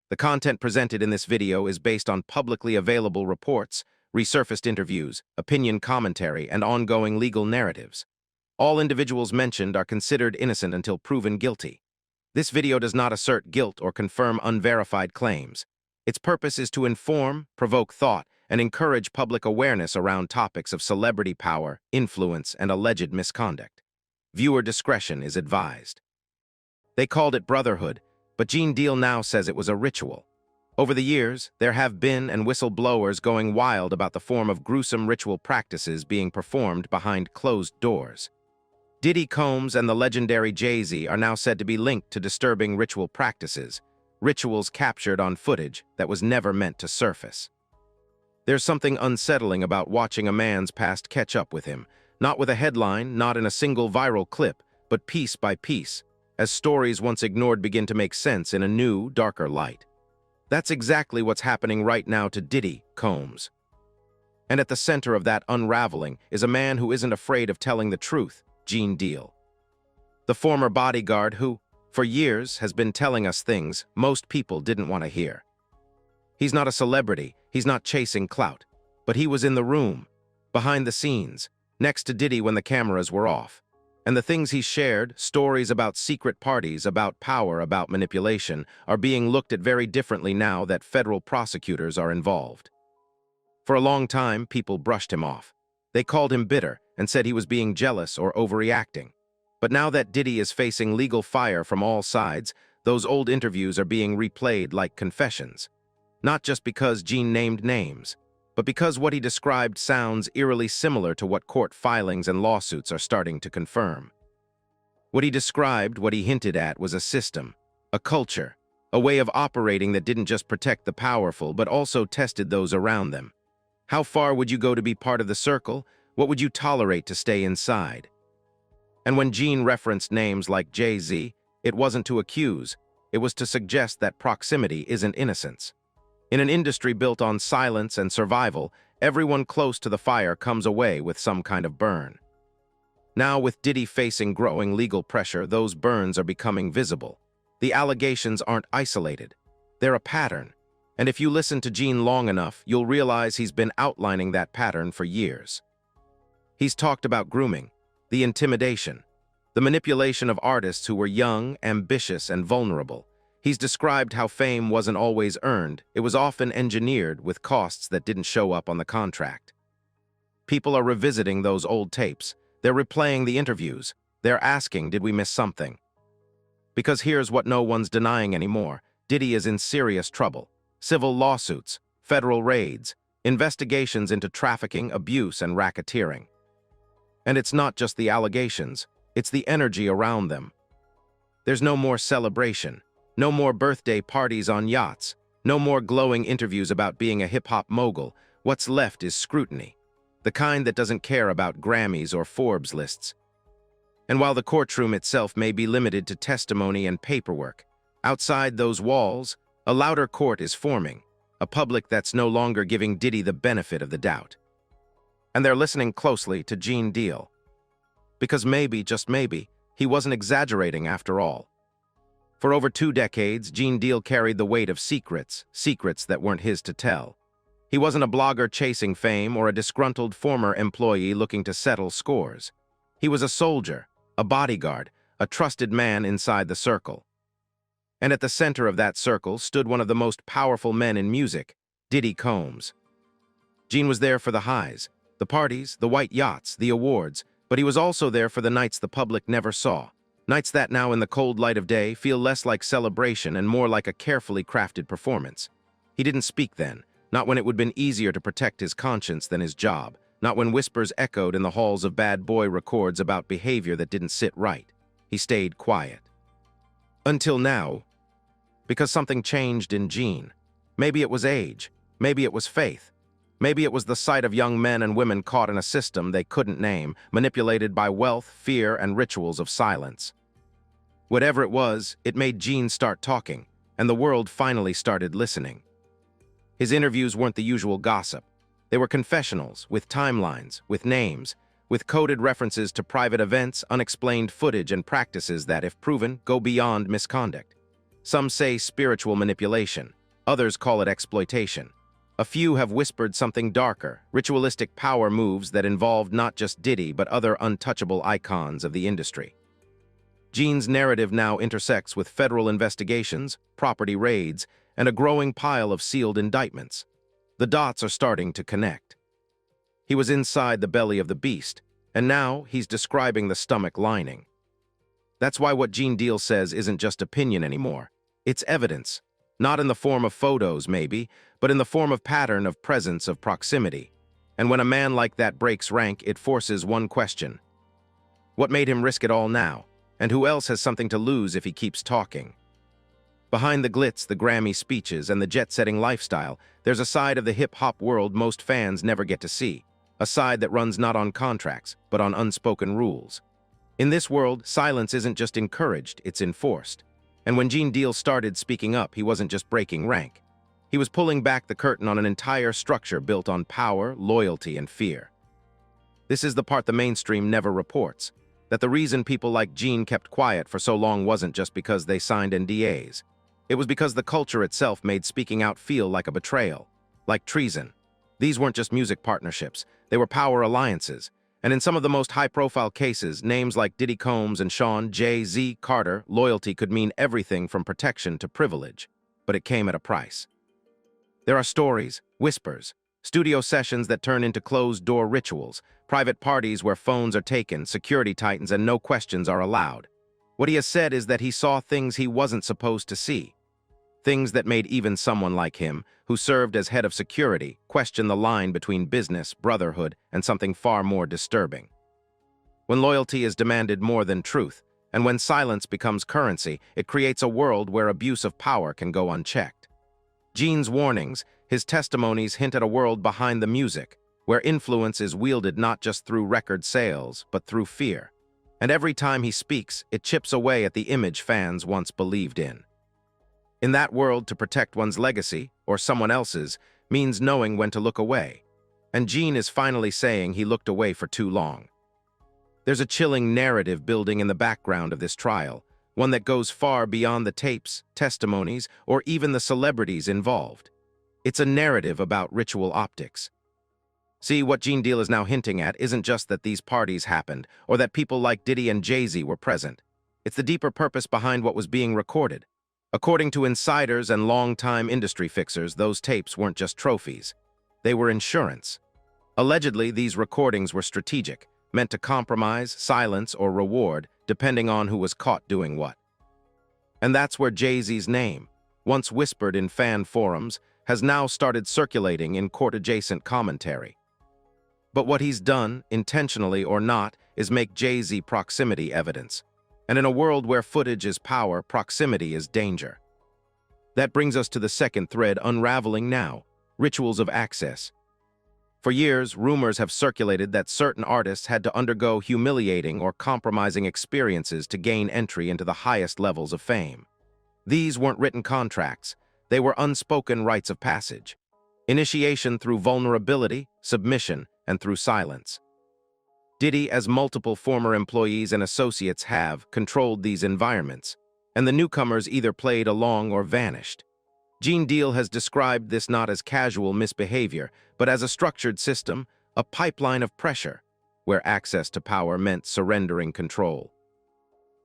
The content presented in this video is based on publicly available reports, resurfaced interviews, opinion commentary, and ongoing legal narratives. All individuals mentioned are considered innocent until proven guilty. This video does not assert guilt or confirm unverified claims. Its purpose is to inform, provoke thought, and encourage public awareness around topics of celebrity power, influence, and alleged misconduct. Viewer discretion is advised. They called it brotherhood, but Gene Deal now says it was a ritual. Over the years, there have been and whistleblowers going wild about the form of gruesome ritual practices being performed behind closed doors. Diddy Combs and the legendary Jay-Z are now said to be linked to disturbing ritual practices, rituals captured on footage that was never meant to surface. There's something unsettling about watching a man's past catch up with him, not with a headline, not in a single viral clip, but piece by piece, as stories once ignored begin to make sense in a new, darker light. That's exactly what's happening right now to Diddy Combs. And at the center of that unraveling is a man who isn't afraid of telling the truth, Gene Deal. The former bodyguard who, for years, has been telling us things most people didn't want to hear. He's not a celebrity, he's not chasing clout, but he was in the room, behind the scenes, next to Diddy when the cameras were off. And the things he shared, stories about secret parties, about power, about manipulation, are being looked at very differently now that federal prosecutors are involved. For a long time, people brushed him off. They called him bitter and said he was being jealous or overreacting. But now that Diddy is facing legal fire from all sides, those old interviews are being replayed like confessions. Not just because Gene named names, but because what he described sounds eerily similar to what court filings and lawsuits are starting to confirm. What he described, what he hinted at, was a system, a culture, a way of operating that didn't just protect the powerful, but also tested those around them. How far would you go to be part of the circle? What would you tolerate to stay inside? And when Gene referenced names like Jay-Z, it wasn't to accuse, it was to suggest that proximity isn't innocence. In an industry built on silence and survival, everyone close to the fire comes away with some kind of burn. Now, with Diddy facing growing legal pressure, those burns are becoming visible. The allegations aren't isolated. They're a pattern. And if you listen to Gene long enough, you'll realize he's been outlining that pattern for years. He's talked about grooming, the intimidation, the manipulation of artists who were young, ambitious, and vulnerable. He's described how fame wasn't always earned, it was often engineered with costs that didn't show up on the contract. People are revisiting those old tapes. They're replaying the interviews. They're asking, did we miss something? Because here's what no one's denying anymore. Diddy is in serious trouble. Civil lawsuits, federal raids, investigations into trafficking, abuse, and racketeering. And it's not just the allegations, it's the energy around them. There's no more celebration. No more birthday parties on yachts. No more glowing interviews about being a hip-hop mogul. What's left is scrutiny. The kind that doesn't care about Grammys or Forbes lists. And while the courtroom itself may be limited to testimony and paperwork, outside those walls, a louder court is forming, a public that's no longer giving Diddy the benefit of the doubt. And they're listening closely to Gene Deal. Because maybe, just maybe, he wasn't exaggerating after all. For over 2 decades, Gene Deal carried the weight of secrets that weren't his to tell. He wasn't a blogger chasing fame or a disgruntled former employee looking to settle scores. He was a soldier, a bodyguard, a trusted man inside the circle. And at the center of that circle stood one of the most powerful men in music, Diddy Combs. Gene was there for the highs, the parties, the white yachts, the awards, but he was also there for the nights the public never saw. Nights that now, in the cold light of day, feel less like celebration and more like a carefully crafted performance. He didn't speak then, not when it would have been easier to protect his conscience than his job, not when whispers echoed in the halls of bad boy records about behavior that didn't sit right. He stayed quiet. Until now, because something changed in Gene. Maybe it was age, maybe it was faith, maybe it was the sight of young men and women caught in a system they couldn't name, manipulated by wealth, fear, and rituals of silence. Whatever it was, it made Gene start talking, and the world finally started listening. His interviews weren't the usual gossip. They were confessionals, with timelines, with names, with coded references to private events, unexplained footage, and practices that, if proven, go beyond misconduct. Some say spiritual manipulation, Others call it exploitation. A few have whispered something darker, ritualistic power moves that involved not just Diddy but other untouchable icons of the industry. Gene's narrative now intersects with federal investigations, property raids, and a growing pile of sealed indictments. The dots are starting to connect. He was inside the belly of the beast, and now he's describing the stomach lining. That's why what Gene Deal says isn't just opinion anymore. It's evidence. Not in the form of photos, maybe, but in the form of pattern of presence of proximity. And when a man like that breaks rank, it forces one question. What made him risk it all now? And who else has something to lose if he keeps talking? Behind the glitz, the Grammy speeches, and the jet-setting lifestyle, there's a side of the hip-hop world most fans never get to see. A side that runs not on contracts, but on unspoken rules. In this world, silence isn't just encouraged, it's enforced. And when Gene Deal started speaking up, he wasn't just breaking rank. He was pulling back the curtain on an entire structure built on power, loyalty, and fear. This is the part the mainstream never reports, that the reason people like Gene kept quiet for so long wasn't just because they signed NDAs. It was because the culture itself made speaking out feel like a betrayal, like treason. These weren't just music partnerships, they were power alliances. And in some of the most high-profile cases, names like Diddy Combs and Sean J.Z. Carter, loyalty could mean everything from protection to privilege, but it came at a price. There are stories, whispers, studio sessions that turn into closed-door rituals, private parties where phones are taken, security tightens, and no questions are allowed. What he has said is that he saw things he wasn't supposed to see. Things that made even someone like him, who served as head of security, question the line between business, brotherhood, and something far more disturbing. When loyalty is demanded more than truth, and when silence becomes currency, it creates a world where abuse of power can go unchecked. Gene's warnings, his testimonies hint at a world behind the music, where influence is wielded not just through record sales, but through fear. And every time he speaks, it chips away at the image fans once believed in. In that world, to protect one's legacy, or someone else's, means knowing when to look away. And Gene is finally saying he looked away for too long. There's a chilling narrative building in the background of this trial, one that goes far beyond the tapes, testimonies, or even the celebrities involved. It's a narrative about ritual optics. See, what Gene Deal is now hinting at isn't just that these parties happened, or that people like Diddy and Jay-Z were present. It's the deeper purpose behind what was being recorded. According to insiders and long-time industry fixers, those tapes weren't just trophies. They were insurance. Allegedly, these recordings were strategic, meant to compromise, silence, or reward, depending on who was caught doing what. And that's where Jay-Z's name, once whispered in fan forums, has now started circulating in court-adjacent commentary. But what he's done, intentionally or not, is make Jay-Z proximity evidence. And in a world where footage is power, proximity is danger. That brings us to the second thread unraveling now, rituals of access. For years, rumors have circulated that certain artists had to undergo humiliating or compromising experiences to gain entry into the highest levels of fame. These weren't written contracts, they were unspoken rites of passage. Initiation through vulnerability, submission, and through silence. Diddy, as multiple former employees and associates have, controlled these environments, and the newcomers either played along or vanished. Gene Deal has described this not as casual misbehavior, but as a structured system, a pipeline of pressure, where access to power meant surrendering control.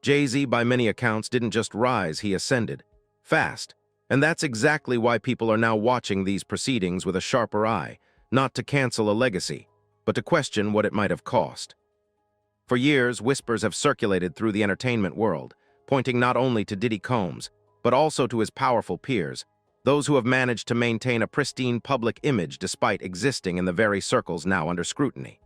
Jay-Z, by many accounts, didn't just rise, he ascended. Fast. And that's exactly why people are now watching these proceedings with a sharper eye, not to cancel a legacy, but to question what it might have cost. For years, whispers have circulated through the entertainment world, pointing not only to Diddy Combs, but also to his powerful peers, those who have managed to maintain a pristine public image despite existing in the very circles now under scrutiny.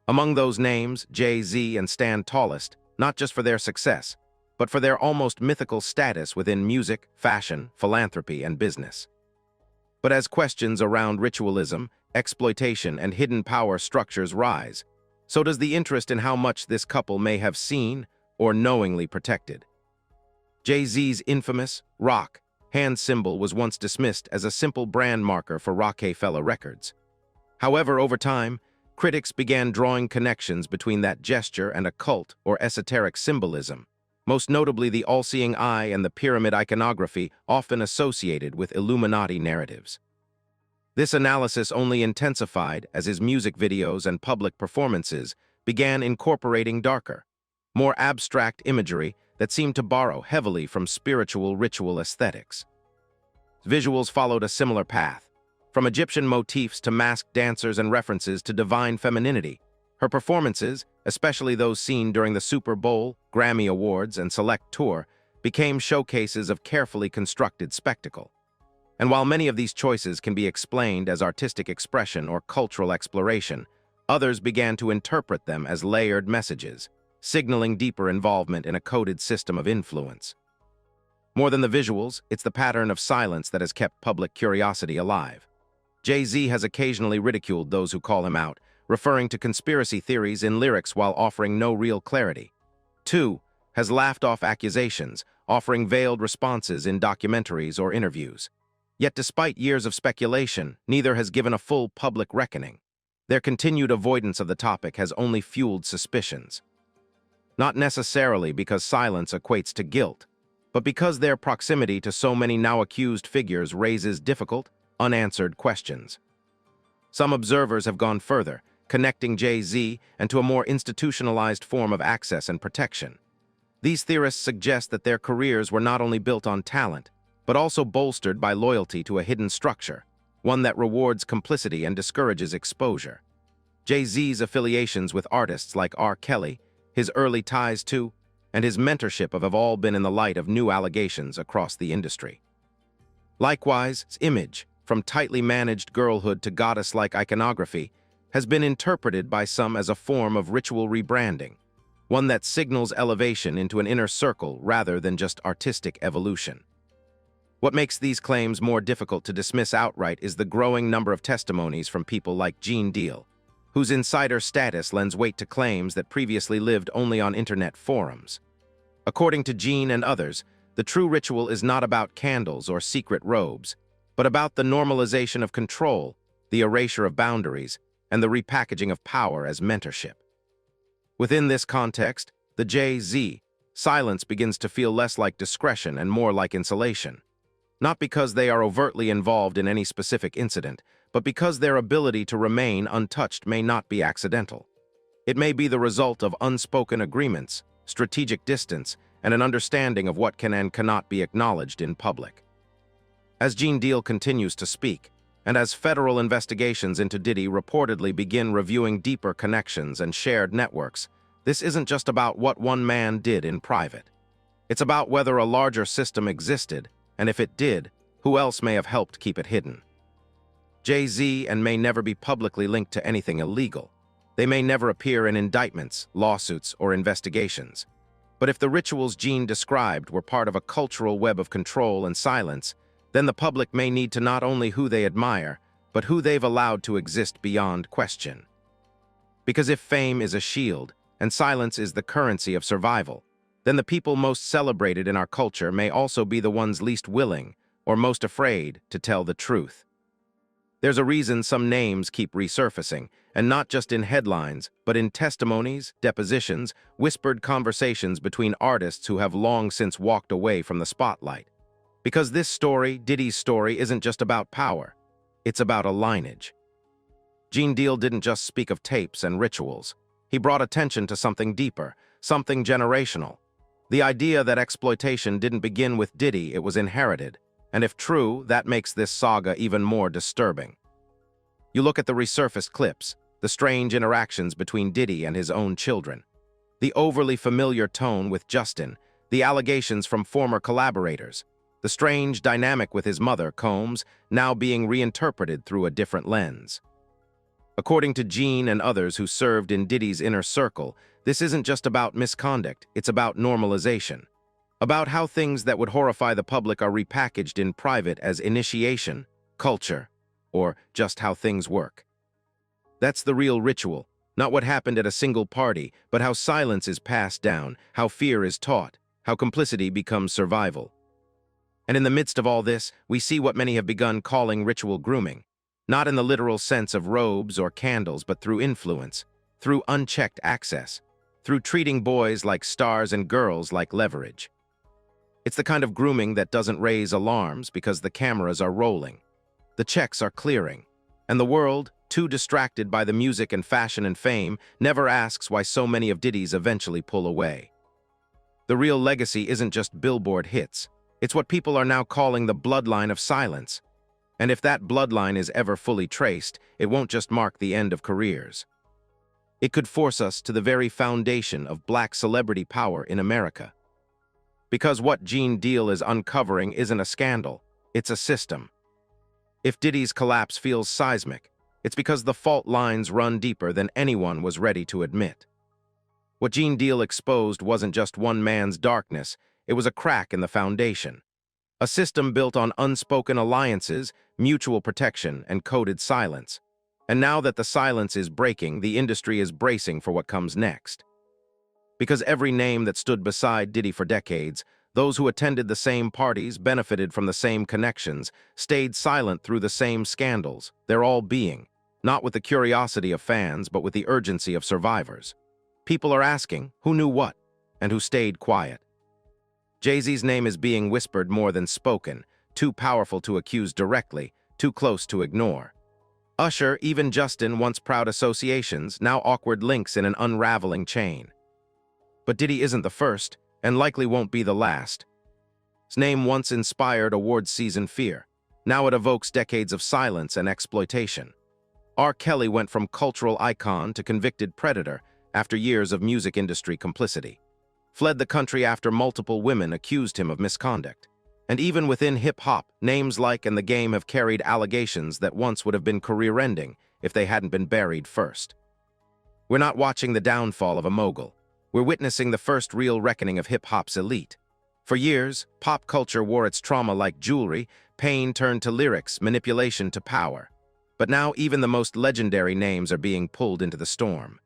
Among those names, Jay-Z and stand tallest, not just for their success, but for their almost mythical status within music, fashion, philanthropy, and business. But as questions around ritualism, exploitation, and hidden power structures rise, so does the interest in how much this couple may have seen or knowingly protected. Jay-Z's infamous rock hand symbol was once dismissed as a simple brand marker for Rockefeller Records. However, over time, critics began drawing connections between that gesture and occult or esoteric symbolism, most notably the all-seeing eye and the pyramid iconography often associated with Illuminati narratives. This analysis only intensified as his music videos and public performances began incorporating darker, more abstract imagery that seemed to borrow heavily from spiritual ritual aesthetics. Visuals followed a similar path, from Egyptian motifs to masked dancers and references to divine femininity. Her performances, especially those seen during the Super Bowl, Grammy Awards, and Select Tour, became showcases of carefully constructed spectacle. And while many of these choices can be explained as artistic expression or cultural exploration, others began to interpret them as layered messages, signaling deeper involvement in a coded system of influence. More than the visuals, it's the pattern of silence that has kept public curiosity alive. Jay-Z has occasionally ridiculed those who call him out, referring to conspiracy theories in lyrics while offering no real clarity. 2. Has laughed off accusations, offering veiled responses in documentaries or interviews. Yet despite years of speculation, neither has given a full public reckoning. Their continued avoidance of the topic has only fueled suspicions. Not necessarily because silence equates to guilt, but because their proximity to so many now accused figures raises difficult, unanswered questions. Some observers have gone further, connecting Jay-Z and to a more institutionalized form of access and protection. These theorists suggest that their careers were not only built on talent, but also bolstered by loyalty to a hidden structure, one that rewards complicity and discourages exposure. Jay-Z's affiliations with artists like R. Kelly, his early ties to, and his mentorship have all been in the light of new allegations across the industry. Likewise, his image, from tightly managed girlhood to goddess-like iconography, has been interpreted by some as a form of ritual rebranding, one that signals elevation into an inner circle rather than just artistic evolution. What makes these claims more difficult to dismiss outright is the growing number of testimonies from people like Gene Deal, whose insider status lends weight to claims that previously lived only on internet forums. According to Gene and others, the true ritual is not about candles or secret robes, but about the normalization of control, the erasure of boundaries, and the repackaging of power as mentorship. Within this context, the Jay-Z silence begins to feel less like discretion and more like insulation. Not because they are overtly involved in any specific incident, but because their ability to remain untouched may not be accidental. It may be the result of unspoken agreements, strategic distance, and an understanding of what can and cannot be acknowledged in public. As Gene Deal continues to speak, and as federal investigations into Diddy reportedly begin reviewing deeper connections and shared networks, this isn't just about what one man did in private. It's about whether a larger system existed, and if it did, who else may have helped keep it hidden. Jay-Z may never be publicly linked to anything illegal. They may never appear in indictments, lawsuits, or investigations. But if the rituals Gene described were part of a cultural web of control and silence, then the public may need to not only who they admire, but who they've allowed to exist beyond question. Because if fame is a shield, and silence is the currency of survival, then the people most celebrated in our culture may also be the ones least willing or most afraid to tell the truth. There's a reason some names keep resurfacing, and not just in headlines, but in testimonies, depositions, whispered conversations between artists who have long since walked away from the spotlight. Because this story, Diddy's story, isn't just about power. It's about a lineage. Gene Deal didn't just speak of tapes and rituals. He brought attention to something deeper, something generational. The idea that exploitation didn't begin with Diddy, it was inherited. And if true, that makes this saga even more disturbing. You look at the resurfaced clips, the strange interactions between Diddy and his own children, the overly familiar tone with Justin, the allegations from former collaborators, the strange dynamic with his mother, Combs, now being reinterpreted through a different lens. According to Gene and others who served in Diddy's inner circle, this isn't just about misconduct, it's about normalization. About how things that would horrify the public are repackaged in private as initiation, culture, or just how things work. That's the real ritual, not what happened at a single party, but how silence is passed down, how fear is taught, how complicity becomes survival. And in the midst of all this, we see what many have begun calling ritual grooming, not in the literal sense of robes or candles, but through influence, through unchecked access, through treating boys like stars and girls like leverage. It's the kind of grooming that doesn't raise alarms because the cameras are rolling, the checks are clearing, and the world, too distracted by the music and fashion and fame, never asks why so many of Diddy's eventually pull away. The real legacy isn't just Billboard hits, it's what people are now calling the bloodline of silence. And if that bloodline is ever fully traced, it won't just mark the end of careers. It could force us to the very foundation of black celebrity power in America. Because what Gene Deal is uncovering isn't a scandal, it's a system. If Diddy's collapse feels seismic, it's because the fault lines run deeper than anyone was ready to admit. What Gene Deal exposed wasn't just one man's darkness, it was a crack in the foundation. A system built on unspoken alliances, mutual protection, and coded silence. And now that the silence is breaking, the industry is bracing for what comes next. Because every name that stood beside Diddy for decades, those who attended the same parties, benefited from the same connections, stayed silent through the same scandals, they're all being, not with the curiosity of fans, but with the urgency of survivors. People are asking, who knew what, and who stayed quiet? Jay-Z's name is being whispered more than spoken, too powerful to accuse directly, too close to ignore. Usher, even Justin, once proud associations, now awkward links in an unraveling chain. But Diddy isn't the first, and likely won't be the last. His name once inspired awards season fear. Now it evokes decades of silence and exploitation. R. Kelly went from cultural icon to convicted predator after years of music industry complicity. Fled the country after multiple women accused him of misconduct. And even within hip-hop, names like and The Game have carried allegations that once would have been career-ending if they hadn't been buried first. We're not watching the downfall of a mogul. We're witnessing the first real reckoning of hip-hop's elite. For years, pop culture wore its trauma like jewelry, pain turned to lyrics, manipulation to power. But now even the most legendary names are being pulled into the storm.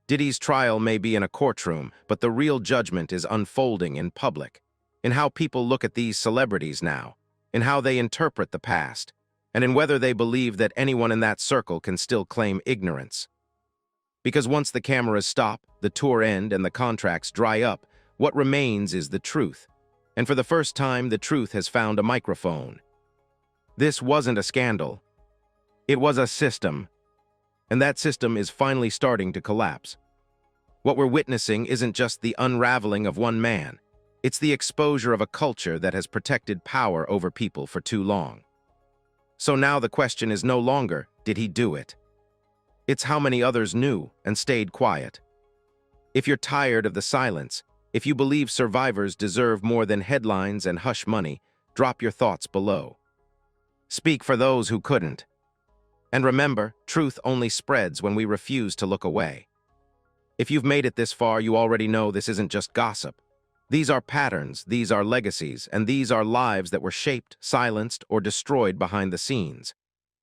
Diddy's trial may be in a courtroom, but the real judgment is unfolding in public, in how people look at these celebrities now, in how they interpret the past, and in whether they believe that anyone in that circle can still claim ignorance. Because once the cameras stop, the tour end, and the contracts dry up, what remains is the truth. And for the first time, the truth has found a microphone. This wasn't a scandal. It was a system. And that system is finally starting to collapse. What we're witnessing isn't just the unraveling of one man. It's the exposure of a culture that has protected power over people for too long. So now the question is no longer, did he do it? It's how many others knew and stayed quiet. If you're tired of the silence, if you believe survivors deserve more than headlines and hush money, drop your thoughts below. Speak for those who couldn't. And remember, truth only spreads when we refuse to look away. If you've made it this far, you already know this isn't just gossip. These are patterns, these are legacies, and these are lives that were shaped, silenced, or destroyed behind the scenes.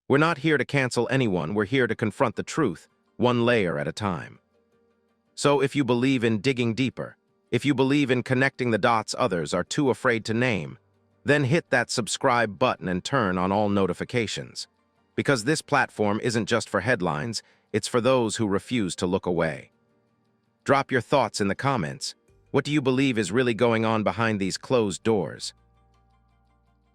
We're not here to cancel anyone, we're here to confront the truth, one layer at a time. So if you believe in digging deeper, if you believe in connecting the dots others are too afraid to name, then hit that subscribe button and turn on all notifications. Because this platform isn't just for headlines, it's for those who refuse to look away. Drop your thoughts in the comments. What do you believe is really going on behind these closed doors?